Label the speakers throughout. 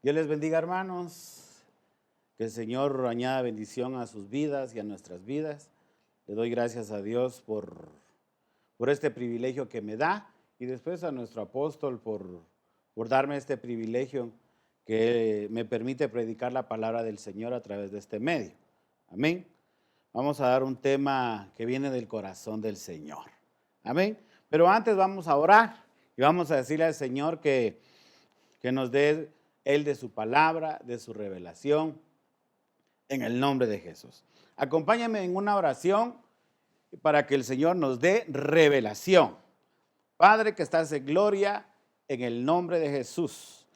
Speaker 1: Dios les bendiga, hermanos. Que el Señor añada bendición a sus vidas y a nuestras vidas. Le doy gracias a Dios por este privilegio que me da y después a nuestro apóstol por darme este privilegio que me permite predicar la palabra del Señor a través de este medio. Amén. Vamos a dar un tema que viene del corazón del Señor. Amén. Pero antes vamos a orar y vamos a decirle al Señor que nos dé Él de su palabra, de su revelación, en el nombre de Jesús. Acompáñame en una oración para que el Señor nos dé revelación. Padre que estás en gloria, en el nombre de Jesús,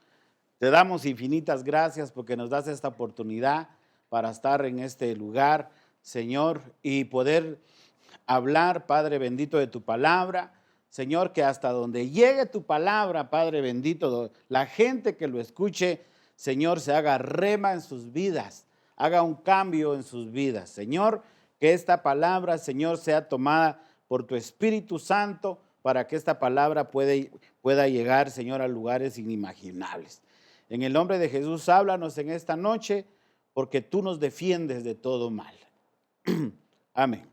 Speaker 1: te damos infinitas gracias porque nos das esta oportunidad para estar en este lugar, Señor, y poder hablar, Padre bendito, de tu palabra. Señor, que hasta donde llegue tu palabra, Padre bendito, la gente que lo escuche, Señor, se haga rema en sus vidas, haga un cambio en sus vidas. Señor, que esta palabra, Señor, sea tomada por tu Espíritu Santo para que esta palabra pueda llegar, Señor, a lugares inimaginables. En el nombre de Jesús, háblanos en esta noche porque tú nos defiendes de todo mal. Amén.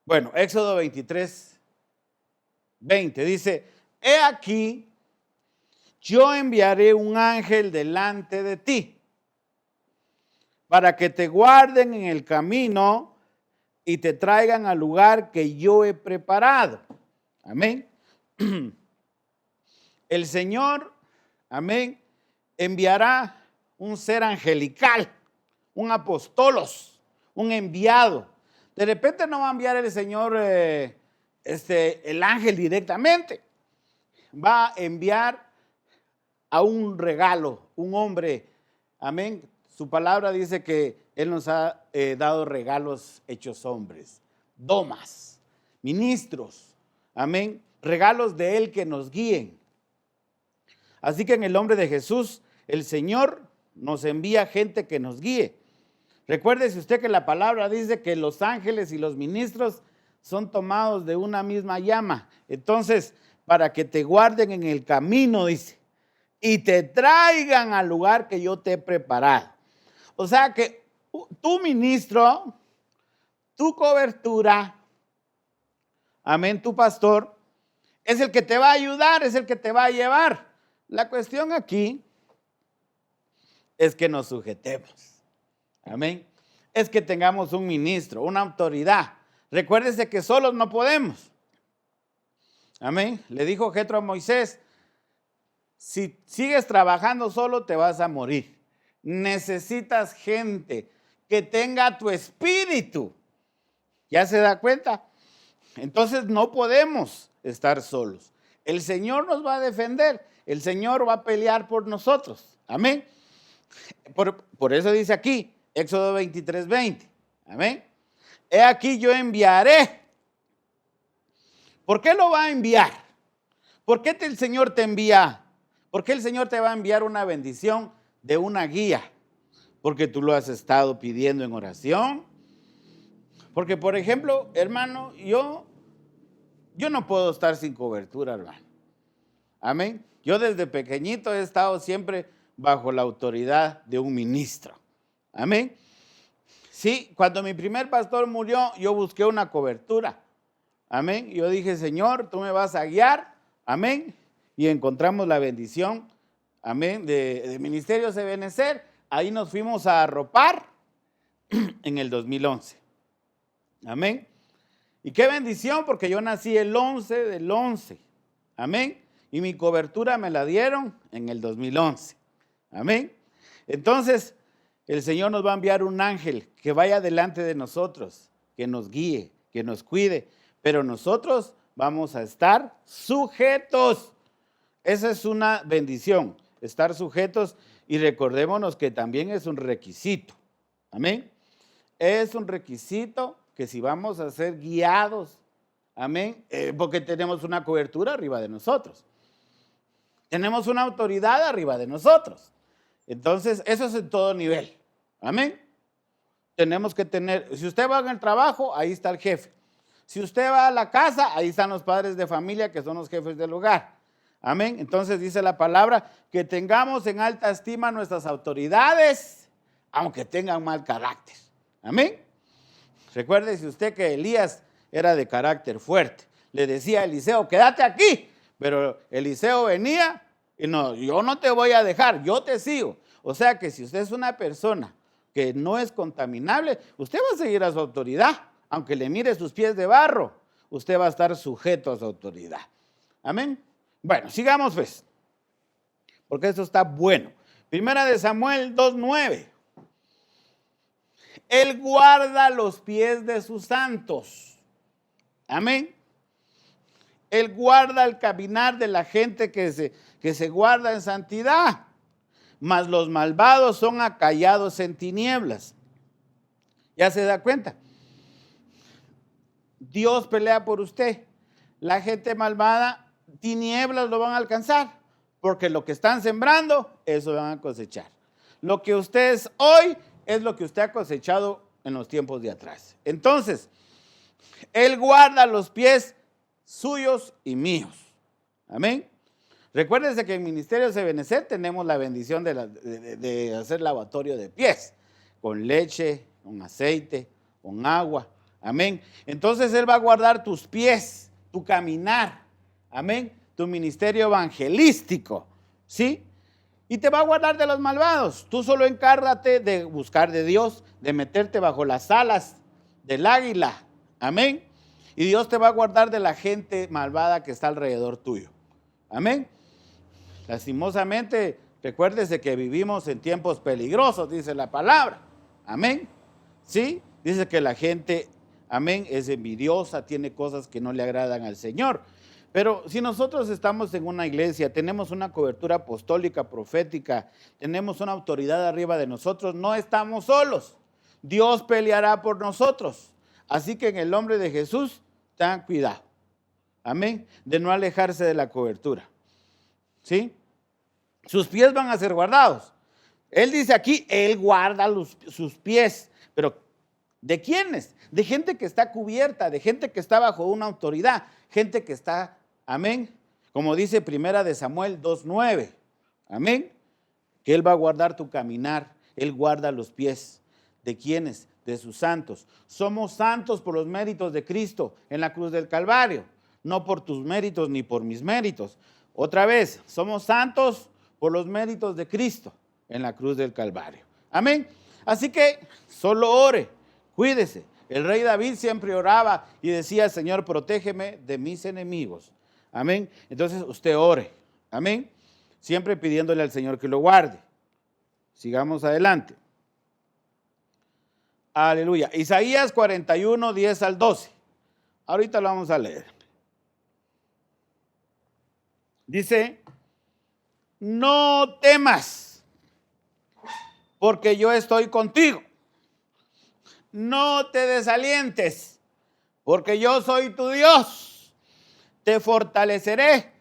Speaker 1: Bueno, Éxodo 23:20 dice: he aquí, yo enviaré un ángel delante de ti para que te guarden en el camino y te traigan al lugar que yo he preparado. Amén. El Señor, amén, enviará un ser angelical, un apostolos, un enviado. De repente no va a enviar el Señor el ángel directamente. Va a enviar a un regalo, un hombre. Amén. Su palabra dice que Él nos ha dado regalos hechos hombres, domas, ministros. Amén. Regalos de Él que nos guíen. Así que en el nombre de Jesús, el Señor nos envía gente que nos guíe. Recuérdese usted que la palabra dice que los ángeles y los ministros son tomados de una misma llama. Entonces, para que te guarden en el camino, dice, y te traigan al lugar que yo te he preparado. O sea que tu ministro, tu cobertura, amén, tu pastor, es el que te va a ayudar, es el que te va a llevar. La cuestión aquí es que nos sujetemos. Amén. Es que tengamos un ministro, una autoridad. Recuérdese que solos no podemos. Amén. Le dijo Jetro a Moisés: si sigues trabajando solo te vas a morir. Necesitas gente que tenga tu espíritu. ¿Ya se da cuenta? Entonces no podemos estar solos. El Señor nos va a defender. El Señor va a pelear por nosotros. Amén. Por eso dice aquí, Éxodo 23:20. Amén. He aquí yo enviaré. ¿Por qué lo va a enviar? ¿Por qué el Señor te envía? ¿Por qué el Señor te va a enviar una bendición de una guía? Porque tú lo has estado pidiendo en oración. Porque, por ejemplo, hermano, yo no puedo estar sin cobertura, hermano. Amén. Yo desde pequeñito he estado siempre bajo la autoridad de un ministro. Amén. Sí, cuando mi primer pastor murió, yo busqué una cobertura. Amén. Yo dije: Señor, tú me vas a guiar. Amén. Y encontramos la bendición, amén, de Ministerio Ebenecer. Ahí nos fuimos a arropar en el 2011. Amén. Y qué bendición, porque yo nací el 11 del 11. Amén. Y mi cobertura me la dieron en el 2011. Amén. Entonces, el Señor nos va a enviar un ángel que vaya delante de nosotros, que nos guíe, que nos cuide. Pero nosotros vamos a estar sujetos. Esa es una bendición, estar sujetos. Y recordémonos que también es un requisito. Amén. Es un requisito que si vamos a ser guiados, amén, porque tenemos una cobertura arriba de nosotros. Tenemos una autoridad arriba de nosotros. Entonces, eso es en todo nivel. Amén. Tenemos que tener, si usted va en el trabajo, ahí está el jefe. Si usted va a la casa, ahí están los padres de familia, que son los jefes del hogar. Amén. Entonces dice la palabra que tengamos en alta estima nuestras autoridades, aunque tengan mal carácter. Amén. Recuérdese usted que Elías era de carácter fuerte. Le decía a Eliseo, quédate aquí. Pero Eliseo venía y no, yo no te voy a dejar, yo te sigo. O sea que si usted es una persona que no es contaminable, usted va a seguir a su autoridad. Aunque le mire sus pies de barro, usted va a estar sujeto a su autoridad. Amén. Bueno, sigamos pues, porque esto está bueno. Primera de Samuel 2:9. Él guarda los pies de sus santos. Amén. Él guarda el caminar de la gente que se guarda en santidad. Mas los malvados son acallados en tinieblas. ¿Ya se da cuenta? Dios pelea por usted. La gente malvada, tinieblas lo van a alcanzar, porque lo que están sembrando, eso van a cosechar. Lo que usted es hoy es lo que usted ha cosechado en los tiempos de atrás. Entonces, Él guarda los pies suyos y míos. Amén. Recuérdense que en Ministerio Ebenecer tenemos la bendición de hacer lavatorio de pies, con leche, con aceite, con agua. Amén. Entonces Él va a guardar tus pies, tu caminar. Amén. Tu ministerio evangelístico. ¿Sí? Y te va a guardar de los malvados. Tú solo encárgate de buscar de Dios, de meterte bajo las alas del águila. Amén. Y Dios te va a guardar de la gente malvada que está alrededor tuyo. Amén. Lastimosamente, recuérdese que vivimos en tiempos peligrosos, dice la palabra. Amén. ¿Sí? Dice que la gente, amén, es envidiosa, tiene cosas que no le agradan al Señor. Pero si nosotros estamos en una iglesia, tenemos una cobertura apostólica, profética, tenemos una autoridad arriba de nosotros, no estamos solos. Dios peleará por nosotros. Así que en el nombre de Jesús, tengan cuidado. Amén. De no alejarse de la cobertura. ¿Sí? Sus pies van a ser guardados. Él dice aquí, Él guarda sus pies. Pero, ¿de quiénes? De gente que está cubierta, de gente que está bajo una autoridad, gente que está, amén, como dice Primera de Samuel 2:9, amén, que Él va a guardar tu caminar, Él guarda los pies. ¿De quiénes? De sus santos. Somos santos por los méritos de Cristo en la cruz del Calvario, no por tus méritos ni por mis méritos. Otra vez, somos santos por los méritos de Cristo en la cruz del Calvario. Amén. Así que solo ore, cuídese. El rey David siempre oraba y decía, Señor, protégeme de mis enemigos. Amén. Entonces usted ore. Amén. Siempre pidiéndole al Señor que lo guarde. Sigamos adelante. Aleluya. Isaías 41, 10 al 12. Ahorita lo vamos a leer. Dice, no temas, porque yo estoy contigo. No te desalientes, porque yo soy tu Dios. Te fortaleceré.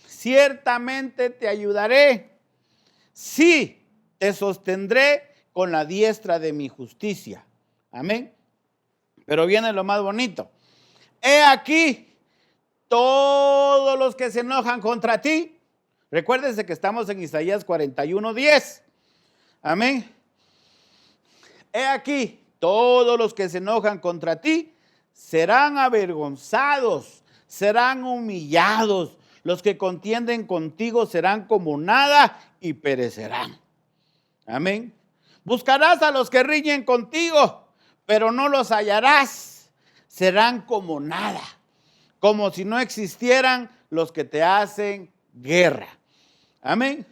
Speaker 1: Ciertamente te ayudaré. Sí, te sostendré con la diestra de mi justicia. Amén. Pero viene lo más bonito. He aquí todos los que se enojan contra ti. Recuérdense que estamos en Isaías 41, 10. Amén. He aquí todos los que se enojan contra ti serán avergonzados, serán humillados. Los que contienden contigo serán como nada y perecerán. Amén. Buscarás a los que riñen contigo, pero no los hallarás. Serán como nada, como si no existieran los que te hacen guerra. Amén.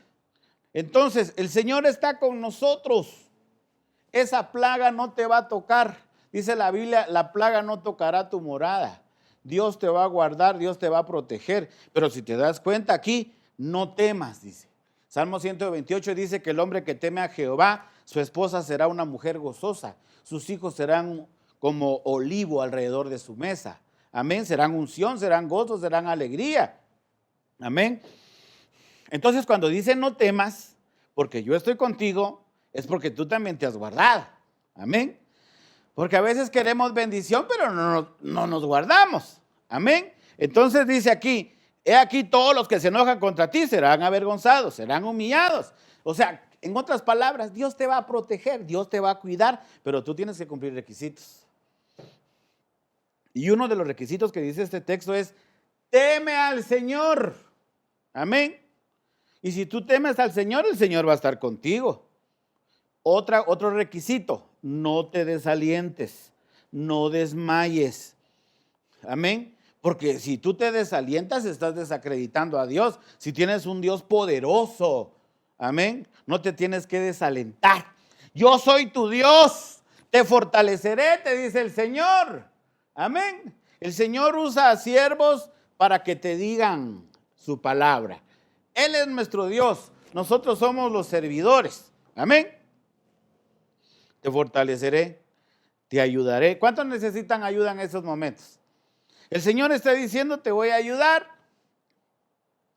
Speaker 1: Entonces, el Señor está con nosotros. Esa plaga no te va a tocar. Dice la Biblia, la plaga no tocará tu morada. Dios te va a guardar, Dios te va a proteger. Pero si te das cuenta aquí, no temas, dice. Salmo 128 dice que el hombre que teme a Jehová, su esposa será una mujer gozosa. Sus hijos serán como olivo alrededor de su mesa. Amén. Serán unción, serán gozo, serán alegría. Amén. Entonces cuando dice no temas, porque yo estoy contigo, es porque tú también te has guardado. Amén. Porque a veces queremos bendición, pero no nos guardamos. Amén. Entonces dice aquí, He aquí todos los que se enojan contra ti serán avergonzados, serán humillados. O sea, en otras palabras, Dios te va a proteger, Dios te va a cuidar, pero tú tienes que cumplir requisitos. Y uno de los requisitos que dice este texto es, teme al Señor. Amén. Y si tú temes al Señor, el Señor va a estar contigo. Otro requisito, no te desalientes, no desmayes. Amén. Porque si tú te desalientas, estás desacreditando a Dios. Si tienes un Dios poderoso, amén, no te tienes que desalentar. Yo soy tu Dios, te fortaleceré, te dice el Señor. Amén. El Señor usa a siervos para que te digan su palabra. Él es nuestro Dios, nosotros somos los servidores. Amén. Te fortaleceré, te ayudaré. ¿Cuántos necesitan ayuda en esos momentos? El Señor está diciendo, te voy a ayudar.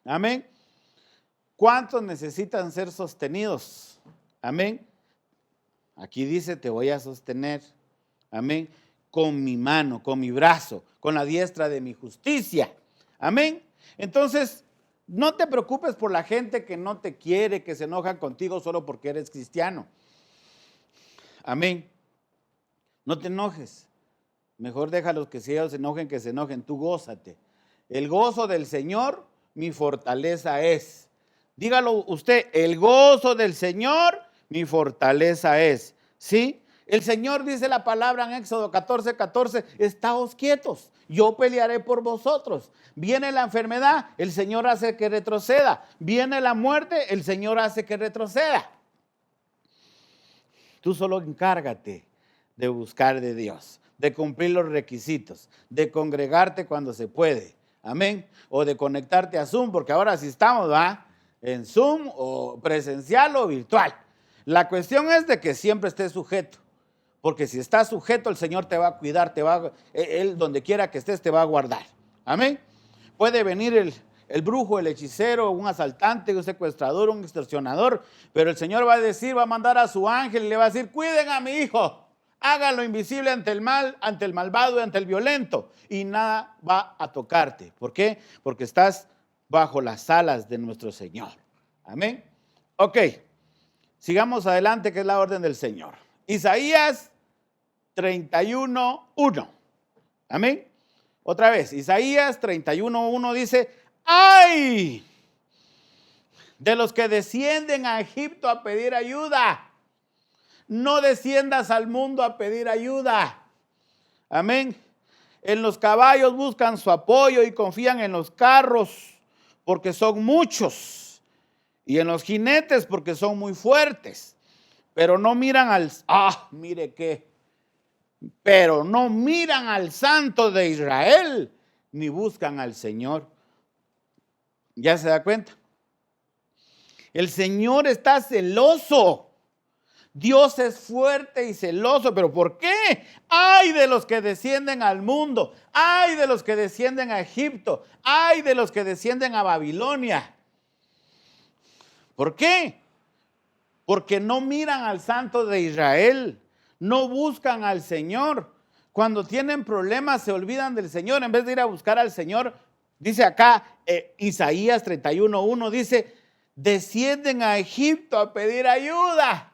Speaker 1: Amén. ¿Cuántos necesitan ser sostenidos? Amén. Aquí dice, te voy a sostener. Amén. Con mi mano, con mi brazo, con la diestra de mi justicia. Amén. Entonces, no te preocupes por la gente que no te quiere, que se enoja contigo solo porque eres cristiano. Amén. No te enojes. Mejor déjalos que si ellos se enojen, tú gózate. El gozo del Señor, mi fortaleza es. Dígalo usted, el gozo del Señor, mi fortaleza es. ¿Sí? El Señor dice la palabra en Éxodo 14:14, estáos quietos, yo pelearé por vosotros. Viene la enfermedad, el Señor hace que retroceda. Viene la muerte, el Señor hace que retroceda. Tú solo encárgate de buscar de Dios, de cumplir los requisitos, de congregarte cuando se puede, amén, o de conectarte a Zoom, porque ahora sí estamos, ¿va? En Zoom o presencial o virtual. La cuestión es de que siempre estés sujeto, porque si estás sujeto, el Señor te va a cuidar, Él donde quiera que estés te va a guardar, amén. Puede venir el brujo, el hechicero, un asaltante, un secuestrador, un extorsionador, pero el Señor va a decir, va a mandar a su ángel y le va a decir, cuiden a mi hijo. Háganlo invisible ante el mal, ante el malvado y ante el violento, y nada va a tocarte. ¿Por qué? Porque estás bajo las alas de nuestro Señor. Amén. Ok, sigamos adelante, que es la orden del Señor. Isaías 31:1. Amén. Otra vez, Isaías 31:1 dice, ¡ay! De los que descienden a Egipto a pedir ayuda. No desciendas al mundo a pedir ayuda. Amén. En los caballos buscan su apoyo y confían en los carros porque son muchos. Y en los jinetes porque son muy fuertes. Pero no miran pero no miran al Santo de Israel ni buscan al Señor. ¿Ya se da cuenta? El Señor está celoso. Dios es fuerte y celoso, pero ¿por qué? ¡Ay de los que descienden al mundo! ¡Ay de los que descienden a Egipto! ¡Ay de los que descienden a Babilonia! ¿Por qué? Porque no miran al Santo de Israel, no buscan al Señor. Cuando tienen problemas se olvidan del Señor en vez de ir a buscar al Señor. Dice acá Isaías 31:1, dice, descienden a Egipto a pedir ayuda.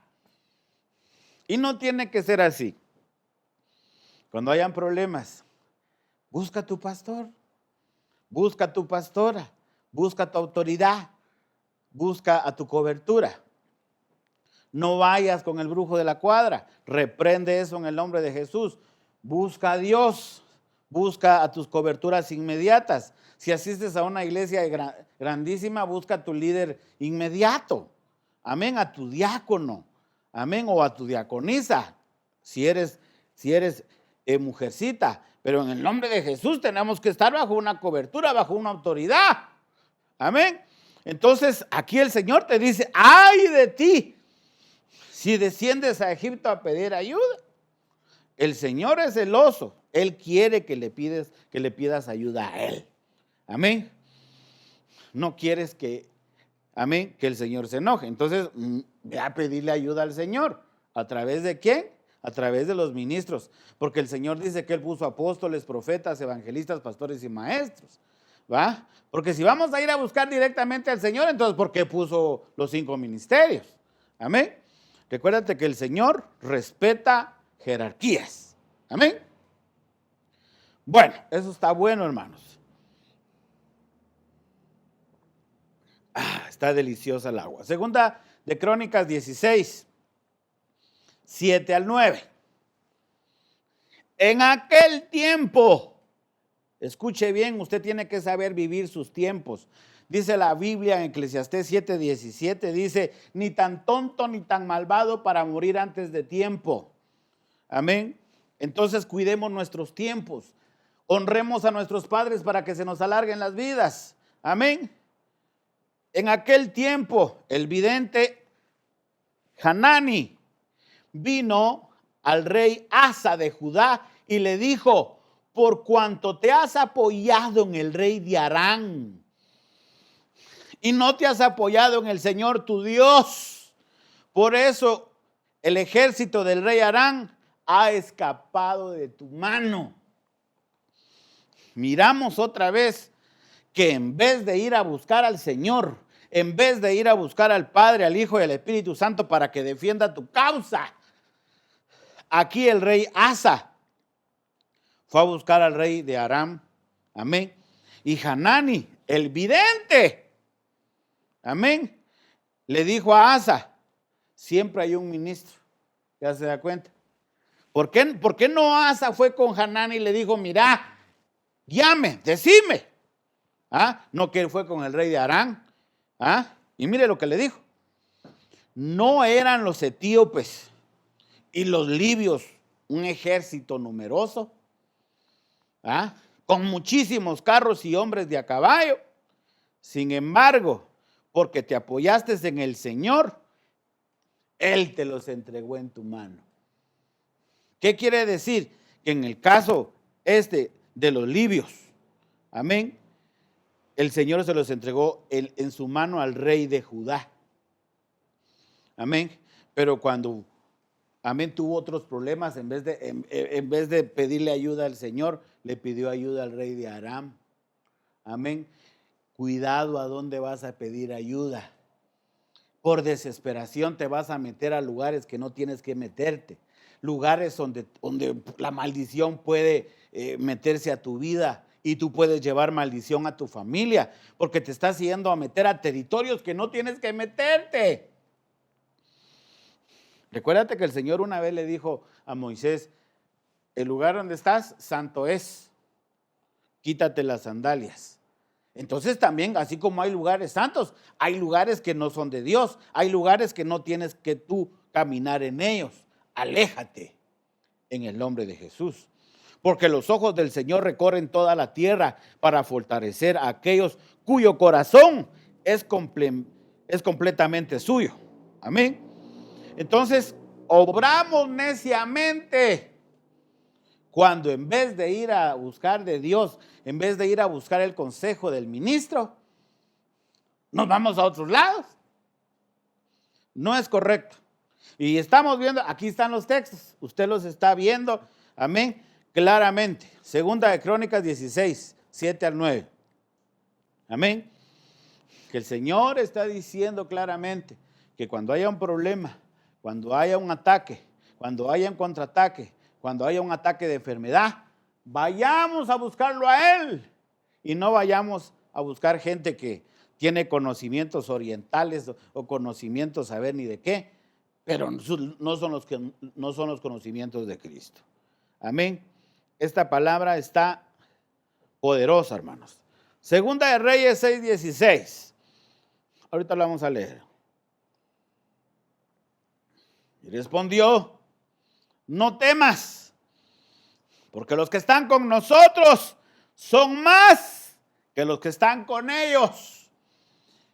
Speaker 1: Y no tiene que ser así. Cuando hayan problemas, busca a tu pastor, busca a tu pastora, busca a tu autoridad, busca a tu cobertura. No vayas con el brujo de la cuadra, reprende eso en el nombre de Jesús. Busca a Dios, busca a tus coberturas inmediatas. Si asistes a una iglesia grandísima, busca a tu líder inmediato. Amén, a tu diácono. Amén, o a tu diaconisa, si eres mujercita. Pero en el nombre de Jesús tenemos que estar bajo una cobertura, bajo una autoridad. Amén. Entonces aquí el Señor te dice, ¡ay de ti! Si desciendes a Egipto a pedir ayuda. El Señor es celoso. Él quiere que le pidas ayuda a Él. Amén. No quieres que el Señor se enoje. Entonces, ve a pedirle ayuda al Señor. ¿A través de quién? A través de los ministros. Porque el Señor dice que Él puso apóstoles, profetas, evangelistas, pastores y maestros. ¿va? Porque si vamos a ir a buscar directamente al Señor, entonces ¿por qué puso los 5 ministerios? Amén. Recuérdate que el Señor respeta jerarquías. Amén. Bueno, eso está bueno, hermanos. Está deliciosa el agua. Segunda de Crónicas 16, 7 al 9. En aquel tiempo, escuche bien, usted tiene que saber vivir sus tiempos. Dice la Biblia en Eclesiastés 7:17, dice, ni tan tonto ni tan malvado para morir antes de tiempo. Amén. Entonces cuidemos nuestros tiempos. Honremos a nuestros padres para que se nos alarguen las vidas. Amén. En aquel tiempo, el vidente Hanani vino al rey Asa de Judá y le dijo, por cuanto te has apoyado en el rey de Aram y no te has apoyado en el Señor tu Dios, por eso el ejército del rey Aram ha escapado de tu mano. Miramos otra vez que en vez de ir a buscar al Señor, en vez de ir a buscar al Padre, al Hijo y al Espíritu Santo para que defienda tu causa, aquí el rey Asa fue a buscar al rey de Aram. Amén. Y Hanani, el vidente, amén, le dijo a Asa, siempre hay un ministro. ¿Ya se da cuenta? ¿Por qué no Asa fue con Hanani y le dijo, mira, llame, decime? No, que él fue con el rey de Aram. Y mire lo que le dijo. No eran los etíopes y los libios un ejército numeroso, con muchísimos carros y hombres de a caballo. Sin embargo, porque te apoyaste en el Señor, Él te los entregó en tu mano. ¿Qué quiere decir? Que en el caso de los libios, amén, el Señor se los entregó en su mano al rey de Judá. Amén. Pero cuando, amén, tuvo otros problemas, en vez de pedirle ayuda al Señor, le pidió ayuda al rey de Aram. Amén. Cuidado a dónde vas a pedir ayuda. Por desesperación te vas a meter a lugares que no tienes que meterte. Lugares donde la maldición puede meterse a tu vida. Y tú puedes llevar maldición a tu familia porque te estás yendo a meter a territorios que no tienes que meterte. Recuérdate que el Señor una vez le dijo a Moisés, el lugar donde estás, santo es, quítate las sandalias. Entonces también, así como hay lugares santos, hay lugares que no son de Dios, hay lugares que no tienes que tú caminar en ellos. Aléjate en el nombre de Jesús. Porque los ojos del Señor recorren toda la tierra para fortalecer a aquellos cuyo corazón es completamente suyo. Amén. Entonces, obramos neciamente cuando en vez de ir a buscar de Dios, en vez de ir a buscar el consejo del ministro, nos vamos a otros lados. No es correcto. Y estamos viendo, aquí están los textos, usted los está viendo, amén, claramente. Segunda de Crónicas 16, 7 al 9. Amén. Que el Señor está diciendo claramente que cuando haya un problema, cuando haya un ataque, cuando haya un contraataque, cuando haya un ataque de enfermedad, vayamos a buscarlo a Él y no vayamos a buscar gente que tiene conocimientos orientales o conocimientos a ver ni de qué, pero no son los conocimientos de Cristo. Amén. Esta palabra está poderosa, hermanos. Segunda de Reyes 6:16. Ahorita lo vamos a leer. Y respondió, no temas, porque los que están con nosotros son más que los que están con ellos.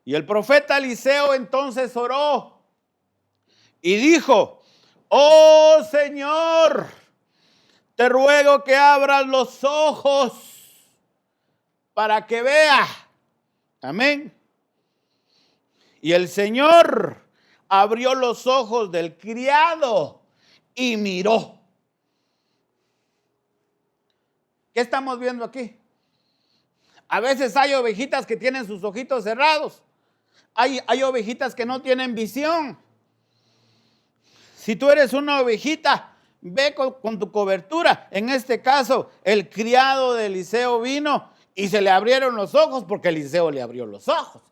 Speaker 1: Y el profeta Eliseo entonces oró y dijo, oh Señor, te ruego que abras los ojos para que vea. Amén. Y el Señor abrió los ojos del criado y miró. ¿Qué estamos viendo aquí? A veces hay ovejitas que tienen sus ojitos cerrados. Hay ovejitas que no tienen visión. Si tú eres una ovejita, ve con tu cobertura. En este caso, el criado de Eliseo vino y se le abrieron los ojos porque Eliseo le abrió los ojos.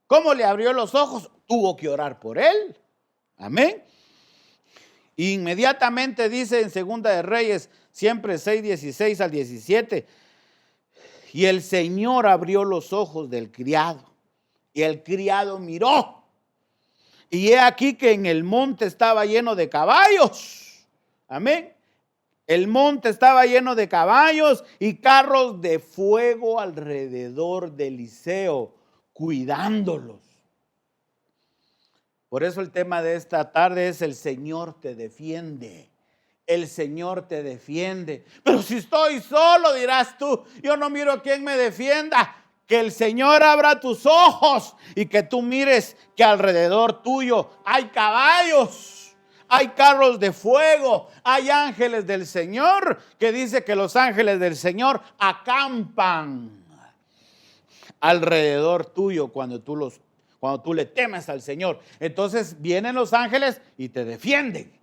Speaker 1: ¿Cómo le abrió los ojos? Tuvo que orar por él. Amén. Inmediatamente dice en Segunda de Reyes, siempre 6:16 al 17, y el Señor abrió los ojos del criado, y el criado miró, y he aquí que en el monte estaba lleno de caballos. Amén. El monte estaba lleno de caballos y carros de fuego alrededor de Eliseo, cuidándolos. Por eso el tema de esta tarde es: el Señor te defiende. El Señor te defiende. Pero si estoy solo, dirás tú, yo no miro a quién me defienda. Que el Señor abra tus ojos y que tú mires que alrededor tuyo hay caballos, hay carros de fuego, hay ángeles del Señor, que dice que los ángeles del Señor acampan alrededor tuyo cuando tú le temes al Señor. Entonces vienen los ángeles y te defienden.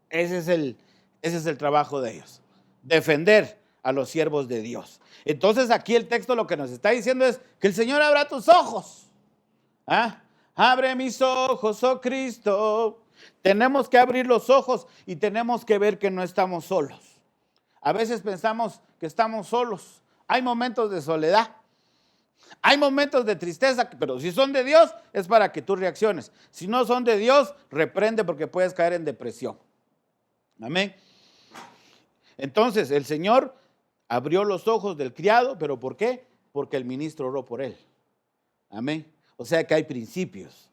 Speaker 1: Ese es el trabajo de ellos, defender a los siervos de Dios. Entonces aquí el texto lo que nos está diciendo es que el Señor abra tus ojos. Abre mis ojos, oh Cristo. Tenemos que abrir los ojos y tenemos que ver que no estamos solos. A veces pensamos que estamos solos. Hay momentos de soledad. Hay momentos de tristeza, pero si son de Dios es para que tú reacciones. Si no son de Dios, reprende, porque puedes caer en depresión. Amén. Entonces el Señor abrió los ojos del criado, ¿pero por qué? Porque el ministro oró por él. Amén. O sea que hay principios.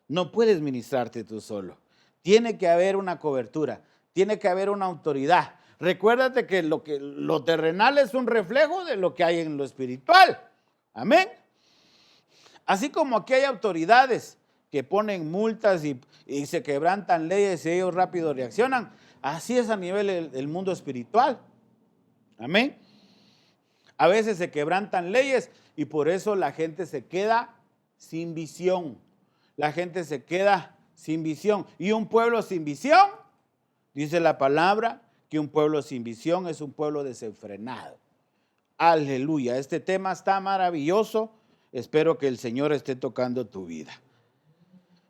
Speaker 1: No puedes ministrarte tú solo. Tiene que haber una cobertura, tiene que haber una autoridad. Recuérdate que lo terrenal es un reflejo de lo que hay en lo espiritual. Amén. Así como aquí hay autoridades que ponen multas y se quebrantan leyes y ellos rápido reaccionan, así es a nivel del mundo espiritual. Amén. A veces se quebrantan leyes y por eso la gente se queda sin visión. La gente se queda sin visión. Y un pueblo sin visión, dice la palabra, que un pueblo sin visión es un pueblo desenfrenado. Aleluya. Este tema está maravilloso. Espero que el Señor esté tocando tu vida.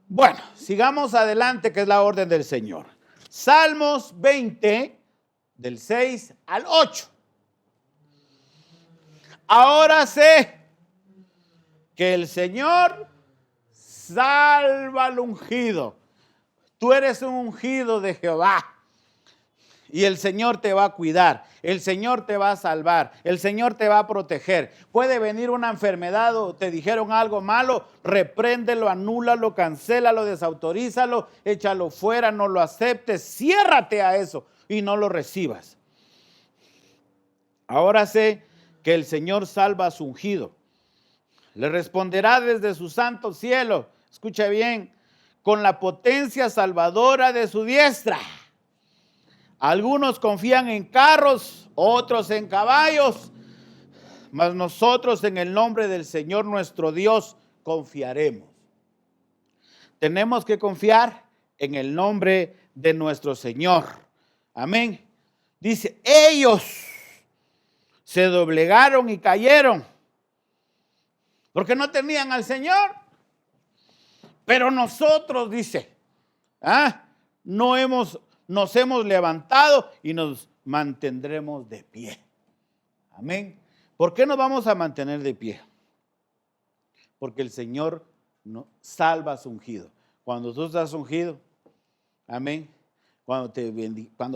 Speaker 1: Bueno, sigamos adelante, que es la orden del Señor. Salmos 20, del 6 al 8. Ahora sé que el Señor salva al ungido. Tú eres un ungido de Jehová. Y el Señor te va a cuidar, el Señor te va a salvar, el Señor te va a proteger. Puede venir una enfermedad o te dijeron algo malo, repréndelo, anúlalo, cancélalo, desautorízalo, échalo fuera, no lo aceptes, ciérrate a eso y no lo recibas. Ahora sé que el Señor salva a su ungido. Le responderá desde su santo cielo, escucha bien, con la potencia salvadora de su diestra. Algunos confían en carros, otros en caballos, mas nosotros en el nombre del Señor nuestro Dios confiaremos. Tenemos que confiar en el nombre de nuestro Señor. Amén. Dice, ellos se doblegaron y cayeron porque no tenían al Señor. Pero nosotros, dice, nos hemos levantado y nos mantendremos de pie. Amén. ¿Por qué nos vamos a mantener de pie? Porque el Señor salva a su ungido. Cuando tú estás ungido, amén, cuando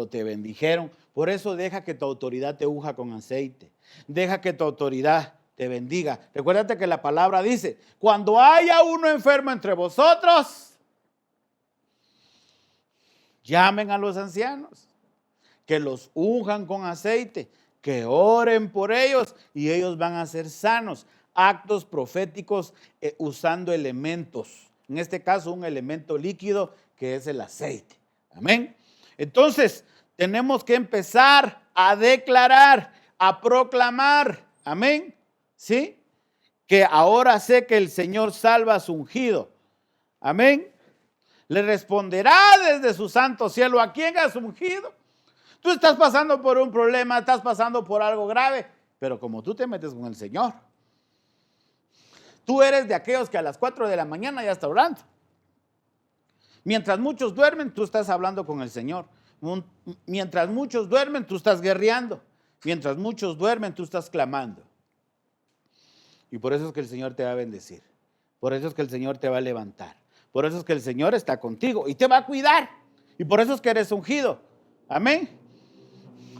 Speaker 1: te bendijeron, por eso deja que tu autoridad te unja con aceite. Deja que tu autoridad te bendiga. Recuérdate que la palabra dice, cuando haya uno enfermo entre vosotros, llamen a los ancianos, que los unjan con aceite, que oren por ellos y ellos van a ser sanos. Actos proféticos usando elementos. En este caso, un elemento líquido que es el aceite. Amén. Entonces, tenemos que empezar a declarar, a proclamar. Amén. ¿Sí? que ahora sé que el Señor salva a su ungido. Amén. Le responderá desde su santo cielo. ¿A quién has ungido? Tú estás pasando por un problema, estás pasando por algo grave, pero como tú te metes con el Señor, tú eres de aquellos que a las 4 de la mañana ya está orando. Mientras muchos duermen, tú estás hablando con el Señor. Mientras muchos duermen, tú estás guerreando. Mientras muchos duermen, tú estás clamando. Y por eso es que el Señor te va a bendecir. Por eso es que el Señor te va a levantar. Por eso es que el Señor está contigo y te va a cuidar. Y por eso es que eres ungido. Amén.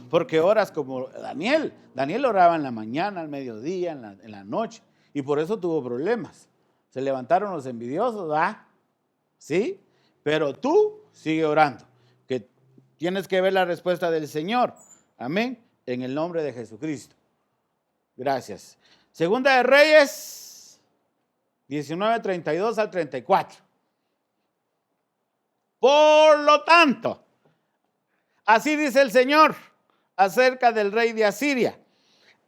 Speaker 1: Porque oras como Daniel. Daniel oraba en la mañana, al mediodía, en la noche. Y por eso tuvo problemas. Se levantaron los envidiosos, ¿verdad? ¿Sí? Pero tú sigue orando. Que tienes que ver la respuesta del Señor. Amén. En el nombre de Jesucristo. Gracias. Segunda de Reyes, 19, 32 al 34. Por lo tanto, así dice el Señor acerca del rey de Asiria.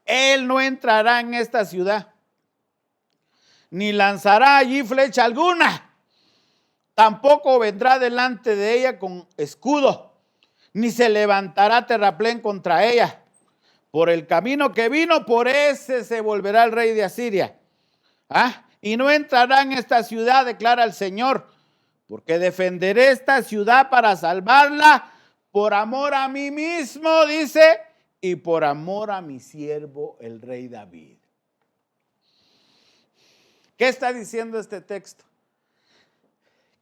Speaker 1: Él no entrará en esta ciudad, ni lanzará allí flecha alguna. Tampoco vendrá delante de ella con escudo, ni se levantará terraplén contra ella. Por el camino que vino, por ese se volverá el rey de Asiria. Y no entrará en esta ciudad, declara el Señor, porque defenderé esta ciudad para salvarla por amor a mí mismo, dice, y por amor a mi siervo, el rey David. ¿Qué está diciendo este texto?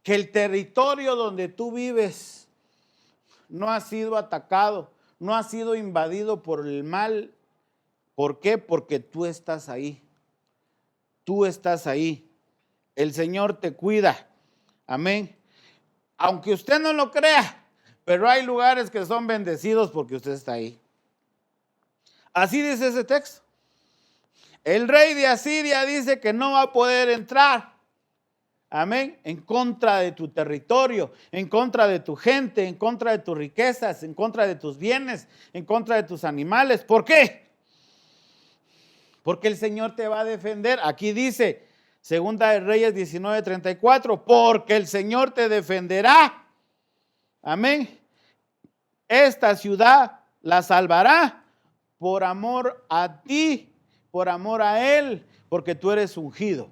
Speaker 1: Que el territorio donde tú vives no ha sido atacado, no ha sido invadido por el mal. ¿Por qué? Porque tú estás ahí. Tú estás ahí. El Señor te cuida. Amén. Aunque usted no lo crea, pero hay lugares que son bendecidos porque usted está ahí. Así dice ese texto. El rey de Asiria dice que no va a poder entrar. Amén. En contra de tu territorio, en contra de tu gente, en contra de tus riquezas, en contra de tus bienes, en contra de tus animales. ¿Por qué? Porque el Señor te va a defender. Aquí dice, Segunda de Reyes 19:34, porque el Señor te defenderá. Amén. Esta ciudad la salvará por amor a ti, por amor a Él, porque tú eres ungido.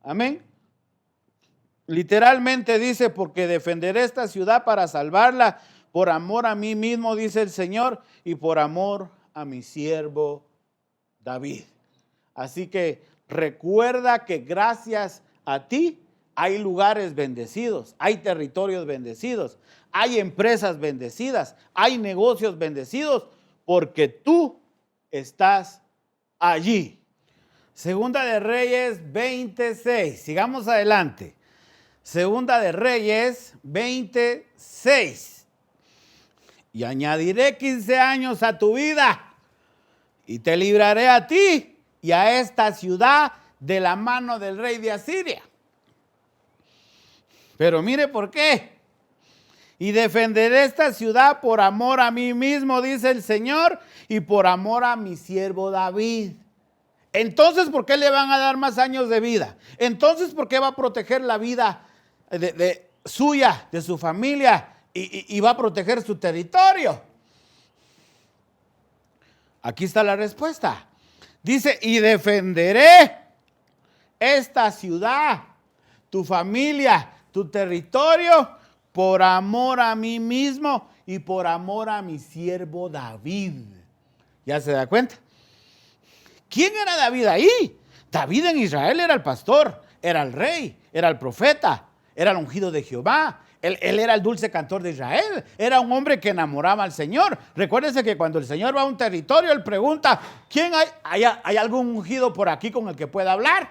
Speaker 1: Amén. Literalmente dice, porque defenderé esta ciudad para salvarla por amor a mí mismo, dice el Señor, y por amor a mi siervo David. Así que recuerda que gracias a ti hay lugares bendecidos, hay territorios bendecidos, hay empresas bendecidas, hay negocios bendecidos, porque tú estás allí. Segunda de Reyes 26, sigamos adelante. Segunda de Reyes 26. Y añadiré 15 años a tu vida y te libraré a ti y a esta ciudad de la mano del rey de Asiria. Pero mire por qué. Y defenderé esta ciudad por amor a mí mismo, dice el Señor, y por amor a mi siervo David. Entonces, ¿por qué le van a dar más años de vida? Entonces, ¿por qué va a proteger la vida de suya, de su familia, y va a proteger su territorio? Aquí está la respuesta. Dice, y defenderé esta ciudad, tu familia, tu territorio, por amor a mí mismo y por amor a mi siervo David. ¿Ya se da cuenta? ¿Quién era David ahí? David en Israel era el pastor, era el rey, era el profeta, era el ungido de Jehová. Él era el dulce cantor de Israel. Era un hombre que enamoraba al Señor. Recuérdense que cuando el Señor va a un territorio, Él pregunta, ¿quién hay algún ungido por aquí con el que pueda hablar?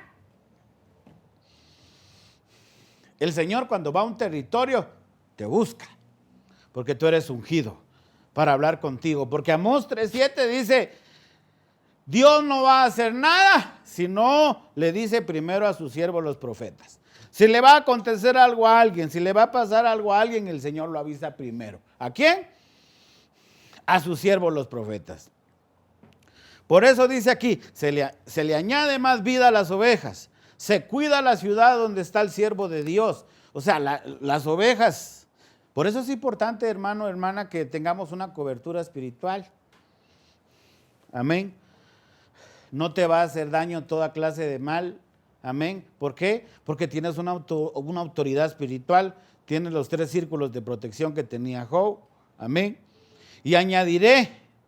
Speaker 1: El Señor cuando va a un territorio, te busca, porque tú eres ungido para hablar contigo. Porque Amós 3:7 dice, Dios no va a hacer nada si no le dice primero a sus siervos los profetas. Si le va a acontecer algo a alguien, si le va a pasar algo a alguien, el Señor lo avisa primero. ¿A quién? A sus siervos los profetas. Por eso dice aquí, se le añade más vida a las ovejas. Se cuida la ciudad donde está el siervo de Dios. O sea, las ovejas. Por eso es importante, hermano, hermana, que tengamos una cobertura espiritual. Amén. No te va a hacer daño toda clase de mal. Amén. ¿Por qué? Porque tienes una autoridad espiritual. Tienes los 3 círculos de protección que tenía Job. Amén. Y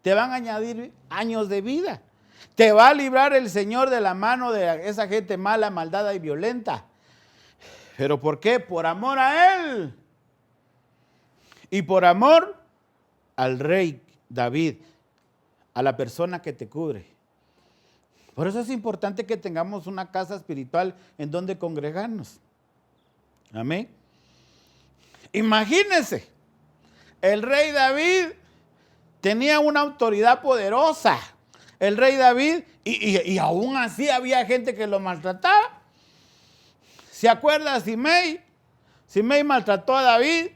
Speaker 1: te van a añadir años de vida. Te va a librar el Señor de la mano de esa gente mala, maldada y violenta. ¿Pero por qué? Por amor a Él. Y por amor al rey David, a la persona que te cubre. Por eso es importante que tengamos una casa espiritual en donde congregarnos. Amén. Imagínense, el rey David tenía una autoridad poderosa. El rey David, y aún así había gente que lo maltrataba. ¿Se acuerda Simei? Simei maltrató a David,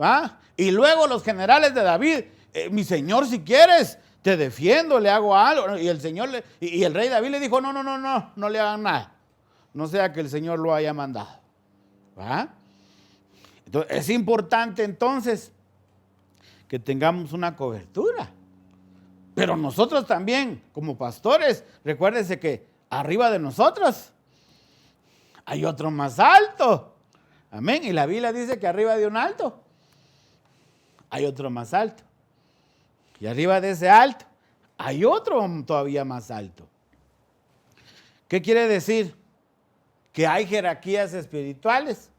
Speaker 1: ¿va? Y luego los generales de David, mi señor, si quieres, te defiendo, le hago algo. Y el señor, y el rey David le dijo, no le hagan nada. No sea que el Señor lo haya mandado, ¿va? Entonces, es importante entonces que tengamos una cobertura. Pero nosotros también, como pastores, recuérdense que arriba de nosotros hay otro más alto. Amén. Y la Biblia dice que arriba de un alto hay otro más alto. Y arriba de ese alto hay otro todavía más alto. ¿Qué quiere decir? Que hay jerarquías espirituales.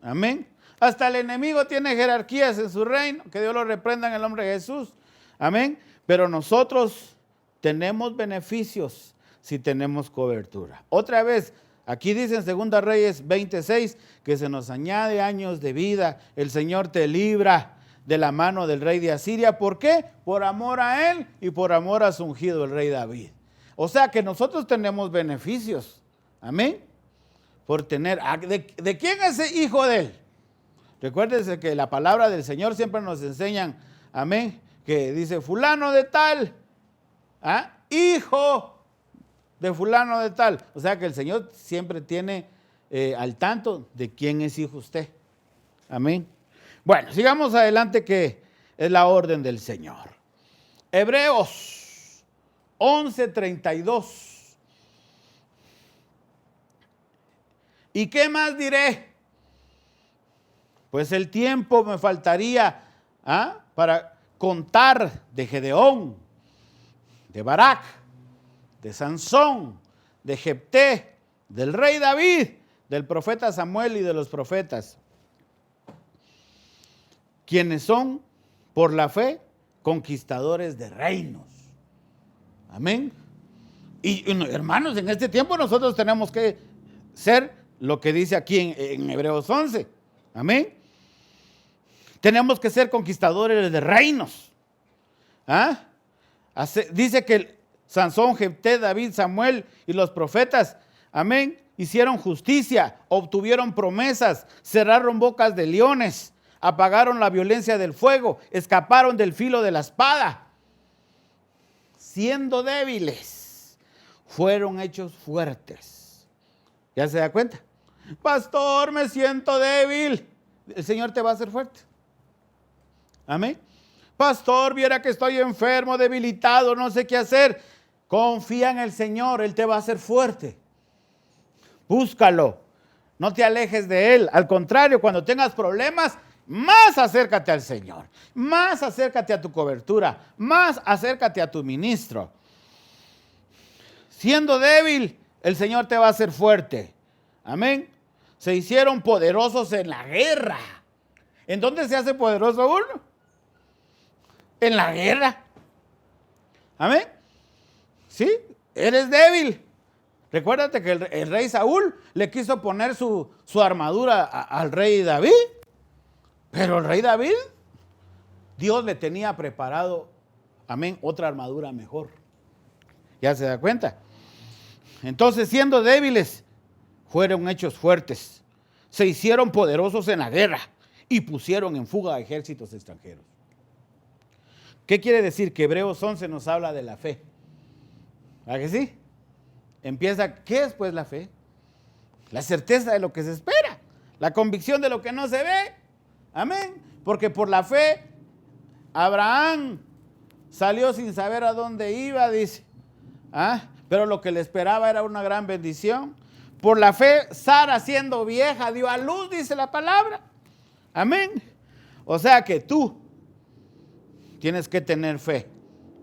Speaker 1: Amén. Hasta el enemigo tiene jerarquías en su reino. Que Dios lo reprenda en el nombre de Jesús. Amén. Pero nosotros tenemos beneficios si tenemos cobertura. Otra vez, aquí dice en 2 Reyes 26 que se nos añade años de vida. El Señor te libra de la mano del rey de Asiria. ¿Por qué? Por amor a Él y por amor a su ungido, el rey David. O sea que nosotros tenemos beneficios. Amén. Por tener. ¿De quién es el hijo de Él? Recuérdense que la palabra del Señor siempre nos enseñan, amén, que dice fulano de tal, hijo de fulano de tal. O sea que el Señor siempre tiene al tanto de quién es hijo usted. Amén. Bueno, sigamos adelante, que es la orden del Señor. Hebreos 11:32. ¿Y qué más diré? Pues el tiempo me faltaría para contar de Gedeón, de Barak, de Sansón, de Jefté, del rey David, del profeta Samuel y de los profetas, quienes son por la fe conquistadores de reinos. Amén. Y hermanos, en este tiempo nosotros tenemos que ser lo que dice aquí en Hebreos 11. Amén. Tenemos que ser conquistadores de reinos. Dice que Sansón, Jefté, David, Samuel y los profetas, amén, hicieron justicia, obtuvieron promesas, cerraron bocas de leones, apagaron la violencia del fuego, escaparon del filo de la espada. Siendo débiles, fueron hechos fuertes. ¿Ya se da cuenta? Pastor, me siento débil. El Señor te va a hacer fuerte. Amén. Pastor, viera que estoy enfermo, debilitado, no sé qué hacer. Confía en el Señor, Él te va a hacer fuerte. Búscalo. No te alejes de Él. Al contrario, cuando tengas problemas, más acércate al Señor. Más acércate a tu cobertura. Más acércate a tu ministro. Siendo débil, el Señor te va a hacer fuerte. Amén. Se hicieron poderosos en la guerra. ¿En dónde se hace poderoso uno? En la guerra. Amén. ¿Sí? Eres débil. Recuérdate que el rey Saúl le quiso poner su armadura al rey David. Pero el rey David, Dios le tenía preparado, amén, otra armadura mejor. ¿Ya se da cuenta? Entonces, siendo débiles, fueron hechos fuertes. Se hicieron poderosos en la guerra y pusieron en fuga a ejércitos extranjeros. ¿Qué quiere decir? Que Hebreos 11 nos habla de la fe. ¿A que sí? Empieza, ¿qué es pues la fe? La certeza de lo que se espera, la convicción de lo que no se ve. Amén. Porque por la fe, Abraham salió sin saber a dónde iba, dice. Pero lo que le esperaba era una gran bendición. Por la fe, Sara, siendo vieja, dio a luz, dice la palabra. Amén. O sea que tú tienes que tener fe.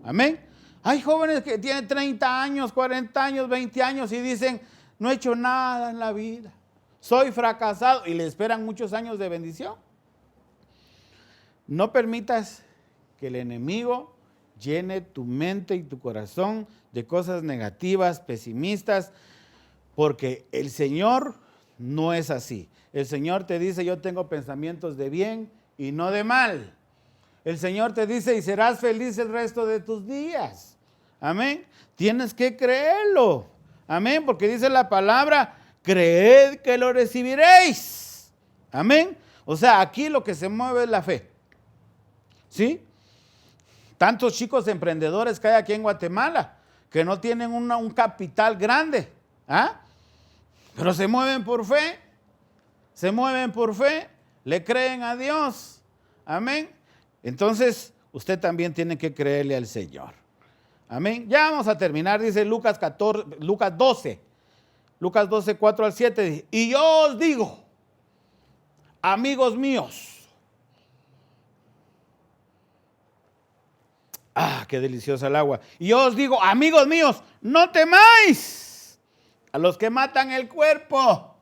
Speaker 1: Amén. Hay jóvenes que tienen 30 años, 40 años, 20 años y dicen, no he hecho nada en la vida, soy fracasado, y le esperan muchos años de bendición. No permitas que el enemigo llene tu mente y tu corazón de cosas negativas, pesimistas, porque el Señor no es así. El Señor te dice, yo tengo pensamientos de bien y no de mal. El Señor te dice, y serás feliz el resto de tus días. Amén. Tienes que creerlo. Amén. Porque dice la palabra, creed que lo recibiréis. Amén. O sea, aquí lo que se mueve es la fe. ¿Sí? Tantos chicos emprendedores que hay aquí en Guatemala, que no tienen un capital grande. Pero se mueven por fe. Se mueven por fe. Le creen a Dios. Amén. Entonces, usted también tiene que creerle al Señor. Amén. Ya vamos a terminar, dice Lucas 12, 4 al 7. Dice, y yo os digo, amigos míos. Qué deliciosa el agua. Y yo os digo, amigos míos, no temáis a los que matan el cuerpo.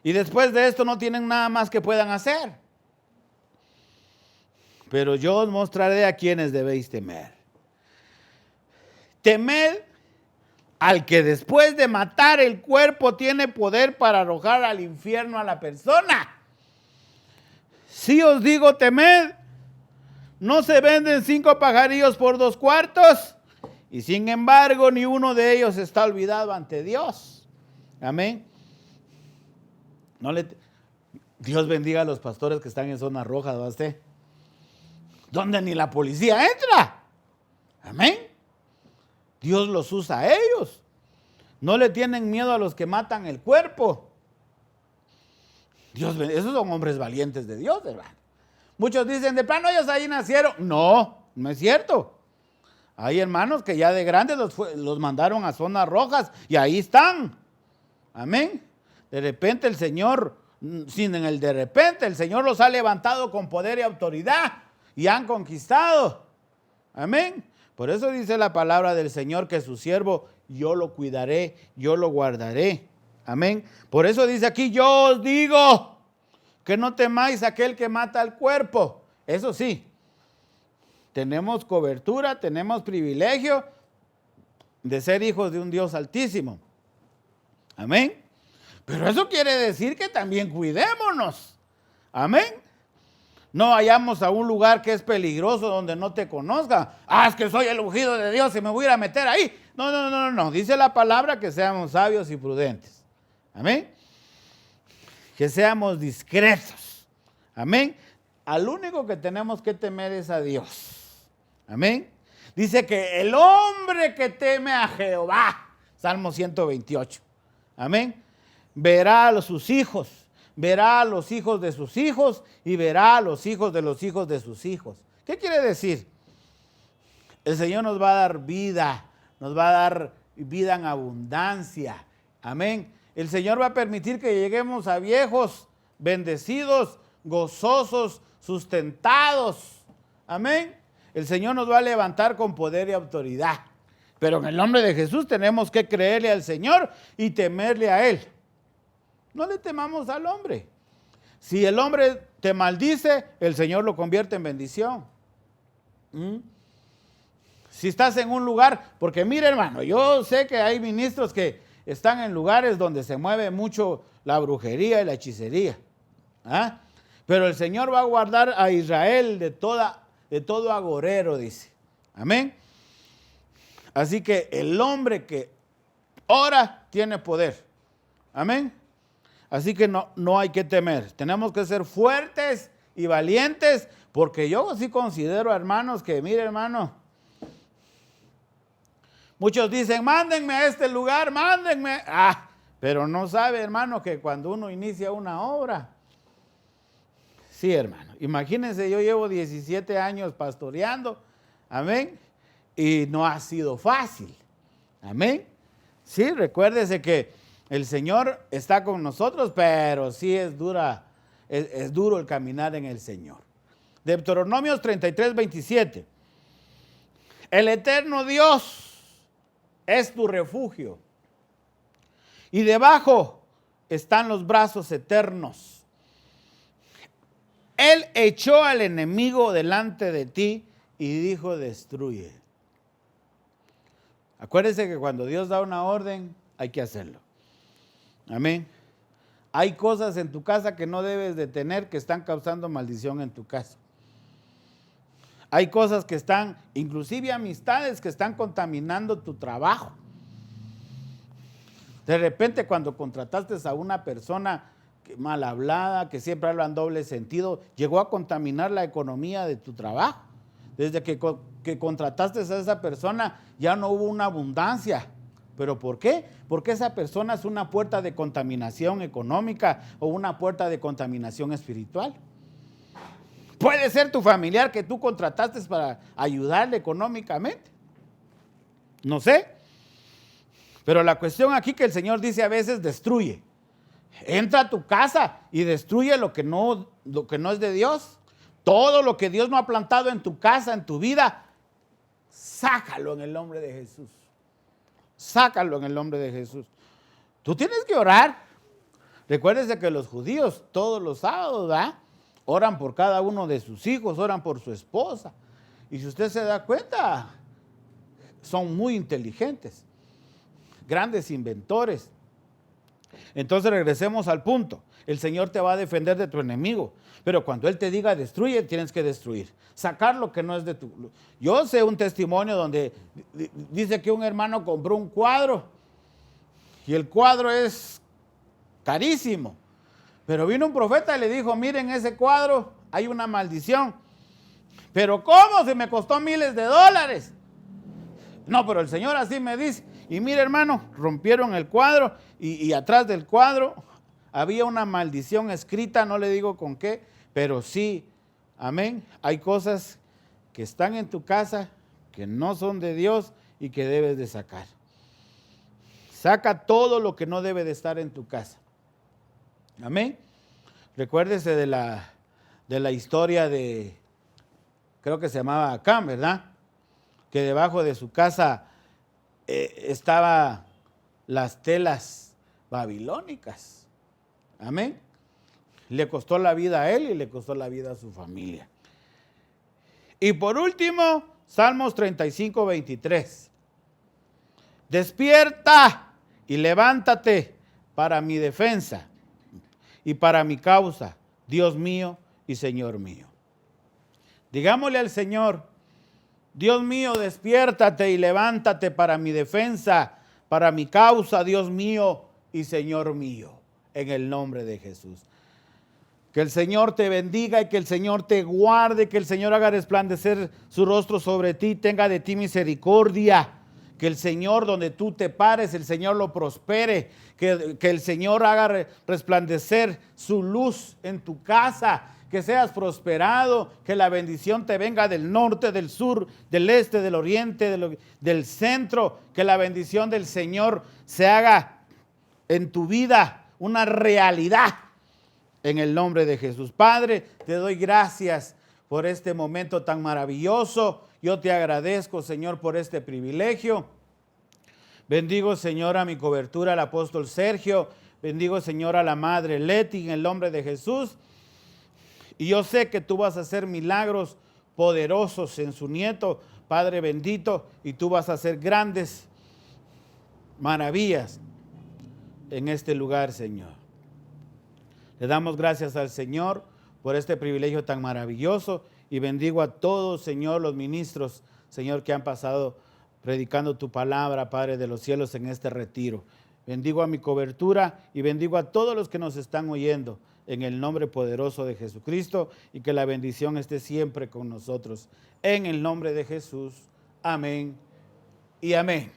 Speaker 1: Y después de esto no tienen nada más que puedan hacer. Pero yo os mostraré a quienes debéis temer. Temed al que después de matar el cuerpo tiene poder para arrojar al infierno a la persona. Si os digo temed, ¿no se venden 5 pajarillos por 2 cuartos? Y sin embargo, ni uno de ellos está olvidado ante Dios. Amén. Dios bendiga a los pastores que están en zona roja, ¿no usted? Donde ni la policía entra. Amén. Dios los usa a ellos. No le tienen miedo a los que matan el cuerpo. Esos son hombres valientes de Dios, hermano. Muchos dicen, de plano ellos ahí nacieron. No, no es cierto. Hay hermanos que ya de grandes los mandaron a zonas rojas y ahí están. Amén. De repente el Señor, el Señor los ha levantado con poder y autoridad y han conquistado. Amén. Por eso dice la palabra del Señor que su siervo yo lo cuidaré, yo lo guardaré. Amén. Por eso dice aquí, yo os digo que no temáis a aquel que mata al cuerpo. Eso sí, tenemos cobertura, tenemos privilegio de ser hijos de un Dios altísimo. Amén. Pero eso quiere decir que también cuidémonos. Amén. No vayamos a un lugar que es peligroso donde no te conozcan. Es que soy el ungido de Dios y me voy a ir a meter ahí. No. Dice la palabra que seamos sabios y prudentes. Amén. Que seamos discretos. Amén. Al único que tenemos que temer es a Dios. Amén. Dice que el hombre que teme a Jehová, Salmo 128. Amén. Verá a sus hijos. Verá a los hijos de sus hijos y verá a los hijos de sus hijos. ¿Qué quiere decir? El Señor nos va a dar vida, nos va a dar vida en abundancia. Amén. El Señor va a permitir que lleguemos a viejos, bendecidos, gozosos, sustentados. Amén. El Señor nos va a levantar con poder y autoridad. Pero en el nombre de Jesús tenemos que creerle al Señor y temerle a Él. No le temamos al hombre. Si el hombre te maldice, el Señor lo convierte en bendición. Si estás en un lugar, porque mire hermano, yo sé que hay ministros que están en lugares donde se mueve mucho la brujería y la hechicería. Pero el Señor va a guardar a Israel de todo agorero, dice. Amén. Así que el hombre que ora tiene poder. Amén. Así que no hay que temer. Tenemos que ser fuertes y valientes, porque yo sí considero, hermanos, que mire, hermano, Muchos dicen, mándenme a este lugar, mándenme. Pero no sabe, hermano, que cuando uno inicia una obra, sí, hermano, imagínense, yo llevo 17 años pastoreando, amén, y no ha sido fácil, amén. Sí, recuérdese que el Señor está con nosotros, pero sí es duro el caminar en el Señor. Deuteronomios 33, 27. El eterno Dios es tu refugio y debajo están los brazos eternos. Él echó al enemigo delante de ti y dijo, destruye. Acuérdese que cuando Dios da una orden, hay que hacerlo. Amén. Hay cosas en tu casa que no debes de tener que están causando maldición en tu casa. Hay cosas que están, inclusive amistades que están contaminando tu trabajo. De repente cuando contrataste a una persona mal hablada, que siempre habla en doble sentido, llegó a contaminar la economía de tu trabajo. Desde que contrataste a esa persona ya no hubo una abundancia. ¿Pero por qué? Porque esa persona es una puerta de contaminación económica o una puerta de contaminación espiritual. Puede ser tu familiar que tú contrataste para ayudarle económicamente. No sé. Pero la cuestión aquí que el Señor dice a veces destruye. Entra a tu casa y destruye lo que no es de Dios. Todo lo que Dios no ha plantado en tu casa, en tu vida, sácalo en el nombre de Jesús. Sácalo en el nombre de Jesús. Tú tienes que orar. Recuérdese que los judíos todos los sábados, ¿verdad?, oran por cada uno de sus hijos, oran por su esposa. Y si usted se da cuenta, son muy inteligentes, grandes inventores. Entonces regresemos al punto. El Señor te va a defender de tu enemigo, pero cuando Él te diga destruye, tienes que destruir. Sacar lo que no es de tu... Yo sé un testimonio donde dice que un hermano compró un cuadro y el cuadro es carísimo. Pero vino un profeta y le dijo, miren ese cuadro, hay una maldición. ¿Pero cómo? Si me costó miles de dólares. No, pero el Señor así me dice. Y mire, hermano, rompieron el cuadro y atrás del cuadro había una maldición escrita, no le digo con qué, pero sí, amén. Hay cosas que están en tu casa que no son de Dios y que debes de sacar. Saca todo lo que no debe de estar en tu casa. Amén. Recuérdese de la historia de, creo que se llamaba Acán, ¿verdad? Que debajo de su casa estaban las telas babilónicas. Amén. Le costó la vida a él y le costó la vida a su familia. Y por último, Salmos 35, 23. Despierta y levántate para mi defensa y para mi causa, Dios mío y Señor mío. Digámosle al Señor, Dios mío, despiértate y levántate para mi defensa, para mi causa, Dios mío y Señor mío, en el nombre de Jesús. Que el Señor te bendiga y que el Señor te guarde, que el Señor haga resplandecer su rostro sobre ti, tenga de ti misericordia. Que el Señor, donde tú te pares, el Señor lo prospere. Que el Señor haga resplandecer su luz en tu casa. Que seas prosperado. Que la bendición te venga del norte, del sur, del este, del oriente, del centro. Que la bendición del Señor se haga en tu vida una realidad. En el nombre de Jesús. Padre, te doy gracias por este momento tan maravilloso. Yo te agradezco, Señor, por este privilegio. Bendigo, Señor, a mi cobertura, al apóstol Sergio. Bendigo, Señor, a la madre Leti, en el nombre de Jesús. Y yo sé que tú vas a hacer milagros poderosos en su nieto, Padre bendito, y tú vas a hacer grandes maravillas en este lugar, Señor. Le damos gracias al Señor por este privilegio tan maravilloso y bendigo a todos, Señor, los ministros, Señor, que han pasado predicando tu palabra, Padre de los cielos, en este retiro. Bendigo a mi cobertura y bendigo a todos los que nos están oyendo en el nombre poderoso de Jesucristo y que la bendición esté siempre con nosotros. En el nombre de Jesús. Amén y amén.